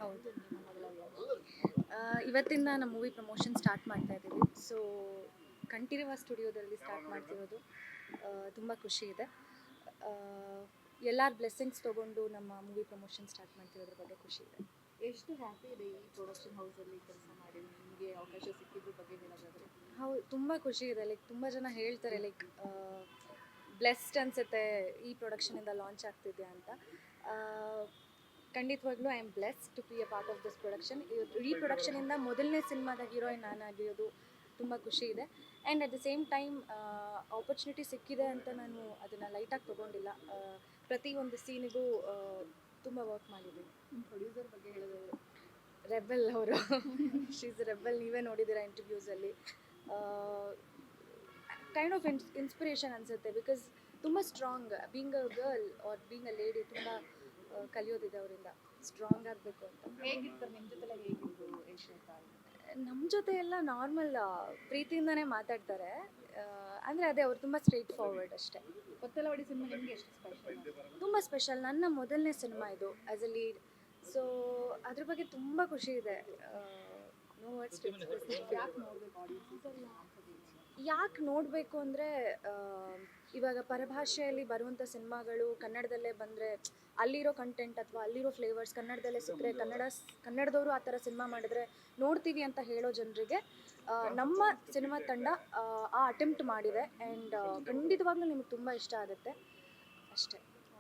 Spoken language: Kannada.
ಹೌದು. ಇವತ್ತಿಂದ ನಮ್ಮ ಮೂವಿ ಪ್ರಮೋಷನ್ ಸ್ಟಾರ್ಟ್ ಮಾಡ್ತಾ ಇದ್ದೀವಿ. ಸೊ ಕಂಠೀರವ ಸ್ಟುಡಿಯೋದಲ್ಲಿ ಸ್ಟಾರ್ಟ್ ಮಾಡ್ತಿರೋದು. ತುಂಬ ಖುಷಿ ಇದೆ. ಎಲ್ಲರ ಬ್ಲೆಸ್ಸಿಂಗ್ಸ್ ತೊಗೊಂಡು ನಮ್ಮ ಮೂವಿ ಪ್ರಮೋಷನ್ ಸ್ಟಾರ್ಟ್ ಮಾಡ್ತಿರೋದ್ರ ಬಗ್ಗೆ ಖುಷಿ ಇದೆ. ಎಷ್ಟು ಹ್ಯಾಪಿ ಇದೆ ಈ ಪ್ರೊಡಕ್ಷನ್ ಹೌಸಲ್ಲಿ ಕೆಲಸ ಮಾಡಿ ನಿಮಗೆ ಅವಕಾಶ ಸಿಕ್ಕಿದ್ರ ಬಗ್ಗೆ ಹೇಳೋದಾದ್ರೆ? ಹೌದು, ತುಂಬ ಖುಷಿ ಇದೆ. ಲೈಕ್ ತುಂಬ ಜನ ಹೇಳ್ತಾರೆ ಲೈಕ್ ಬ್ಲೆಸ್ಡ್ ಅನಿಸುತ್ತೆ ಈ ಪ್ರೊಡಕ್ಷನಿಂದ ಲಾಂಚ್ ಆಗ್ತಿದೆ ಅಂತ. ಖಂಡಿತವಾಗ್ಲೂ I am blessed to be a part of this production. ಈ ಪ್ರೊಡಕ್ಷನಿಂದ ಮೊದಲನೇ ಸಿನಿಮಾದ ಹೀರೋಯಿನ್ ನಾನಾಗಿರೋದು ತುಂಬ ಖುಷಿ ಇದೆ. And at the same time opportunity ಸಿಕ್ಕಿದೆ ಅಂತ ನಾನು ಅದನ್ನು ಲೈಟಾಗಿ ತೊಗೊಂಡಿಲ್ಲ. ಪ್ರತಿಯೊಂದು ಸೀನಿಗೂ ತುಂಬ ವರ್ಕ್ ಮಾಡಿದ್ದೀನಿ. ನಿಮ್ಮ ಪ್ರೊಡ್ಯೂಸರ್ ಬಗ್ಗೆ ಹೇಳೋದಾದ್ರೆ? ರೆಬೆಲ್ ಅವರು. She's rebel. ನೀವೇ ನೋಡಿದ್ದೀರಾ ಇಂಟರ್ವ್ಯೂಸಲ್ಲಿ. ಕೈಂಡ್ ಆಫ್ ಇನ್ಸ್ಪಿರೇಷನ್ ಅನಿಸುತ್ತೆ. ಬಿಕಾಸ್ ತುಂಬ strong. Being a girl are being a lady ತುಂಬ ಕಲಿಯೋದಿದೆ ಅವರಿಂದ. ಸ್ಟ್ರಾಂಗ್ ಆಗಬೇಕು ಅಂತ. ಹೇಗಿರ್ತಾರೆ ನಿಮ್ಮ ಜೊತೆಲ್ಲ? ಹೇಗಿದ್ರು ಯಶ್ವಂತ? ನಮ್ಮ ಜೊತೆ ಎಲ್ಲ ನಾರ್ಮಲ್ ಪ್ರೀತಿಯಿಂದನೇ ಮಾತಾಡ್ತಾರೆ. ಅಂದರೆ ಅದೇ ಅವ್ರು ತುಂಬ ಸ್ಟ್ರೈಟ್ ಫಾರ್ವರ್ಡ್ ಅಷ್ಟೇ. ಕೊತ್ತಲವಾಡಿ ಸಿನಿಮಾ ನಿಮಗೆ ಎಷ್ಟು ಸ್ಪೆಷಲ್? ತುಂಬ ಸ್ಪೆಷಲ್. ನನ್ನ ಮೊದಲನೇ ಸಿನಿಮಾ ಇದು ಆ್ಯಸ್ ಅ ಲೀಡ್. ಸೊ ಅದ್ರ ಬಗ್ಗೆ ತುಂಬ ಖುಷಿ ಇದೆ. No words to express. ಯಾಕೆ ನೋಡಬೇಕು ಆಡಿಯನ್ಸ್? ಯಾಕೆ ನೋಡಬೇಕು ಅಂದರೆ ಇವಾಗ ಪರಭಾಷೆಯಲ್ಲಿ ಬರುವಂಥ ಸಿನಿಮಾಗಳು ಕನ್ನಡದಲ್ಲೇ ಬಂದರೆ ಅಲ್ಲಿರೋ ಕಂಟೆಂಟ್ ಅಥವಾ ಅಲ್ಲಿರೋ ಫ್ಲೇವರ್ಸ್ ಕನ್ನಡದಲ್ಲೇ ಸಿಕ್ಕರೆ ಕನ್ನಡದವರು ಆ ಥರ ಸಿನಿಮಾ ಮಾಡಿದ್ರೆ ನೋಡ್ತೀವಿ ಅಂತ ಹೇಳೋ ಜನರಿಗೆ ನಮ್ಮ ಸಿನಿಮಾ ತಂಡ ಆ ಅಟೆಂಪ್ಟ್ ಮಾಡಿದೆ. ಆ್ಯಂಡ್ ಖಂಡಿತವಾಗ್ಲೂ ನಿಮಗೆ ತುಂಬ ಇಷ್ಟ ಆಗುತ್ತೆ ಅಷ್ಟೇ.